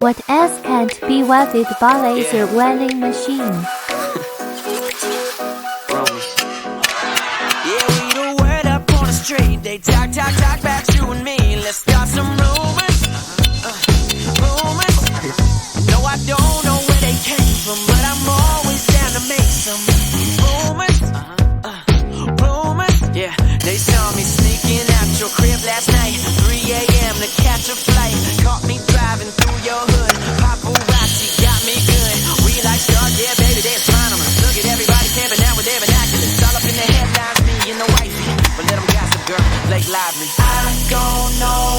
What else can't be welded by laser welding machine? Yeah, we the word up on the street. They talk back you and me. Let's start some rumors. Rumors. No, I don't know where they came from, but I'm always down to make some rumors. Rumors. Yeah, they saw me sneaking out your crib last night, 3 a.m. to catch a flight. Caught me driving through your hood. Paparazzi got me good. We like stars, yeah, baby, they're astronomers. Look at everybody camping out with their binoculars. All up in the headlines, me and the wifey. But let them gossip, girl, Blake Lively. I don't know